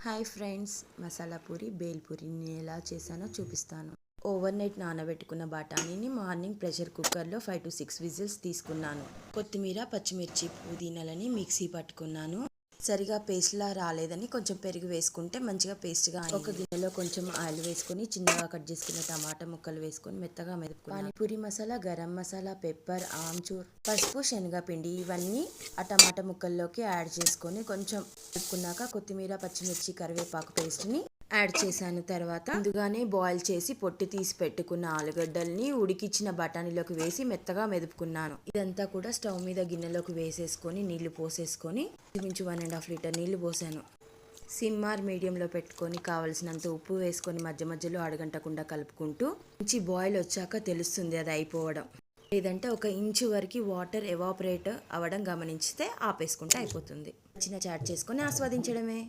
Hi friends, masala puri bhelpuri నేను ఎలా చేశానో చూపిస్తాను. ఓవర్ నైట్ నానబెట్టుకున్న బఠానీని మార్నింగ్ ప్రెషర్ కుక్కర్లో 5 to 6 విజిల్స్ తీసుకున్నాను. కొత్తిమీర, పచ్చిమిర్చి, పుదీనాలని మిక్సీ పట్టుకున్నాను. సరిగా పేస్ట్లా రాలేదని కొంచెం పెరుగు వేసుకుంటే మంచిగా పేస్ట్గా అయింది. ఒక గిన్నెలో కొంచెం ఆయిల్ వేసుకొని చిన్నగా కట్ చేసుకున్న టమాటా ముక్కలు వేసుకొని మెత్తగా మెదుపుకున్నాను. పానీపూరి మసాలా, గరం మసాలా, పెప్పర్, ఆమ్చూర్, పసుపు, శనగపిండి ఇవన్నీ ఆ టమాటా ముక్కల్లోకి యాడ్ చేసుకొని కొంచెం కలుపుకున్నాక కొత్తిమీర, పచ్చిమిర్చి, కరివేపాకు పేస్ట్ని యాడ్ చేశాను. తర్వాత ముందుగానే బాయిల్ చేసి పొట్టు తీసి పెట్టుకున్న ఆలుగడ్డల్ని ఉడికిచ్చిన బఠానీలోకి వేసి మెత్తగా మెదుపుకున్నాను. ఇదంతా కూడా స్టవ్ మీద గిన్నెలోకి వేసేసుకొని నీళ్లు పోసేసుకొని ఇంచుమించు 1.5 లీటర్ నీళ్లు పోసాను. సిమ్ ఆర్ మీడియంలో పెట్టుకొని కావలసినంత ఉప్పు వేసుకొని మధ్య మధ్యలో అడగంటకుండా కలుపుకుంటూ మంచి బాయిల్ వచ్చాక తెలుస్తుంది అది అయిపోవడం. లేదంటే 1 ఇంచు వరకు వాటర్ ఎవాపరేట్ అవ్వడం గమనించితే ఆపేసుకుంటే అయిపోతుంది. చిన్న చాట్ చేసుకొని ఆస్వాదించడమే.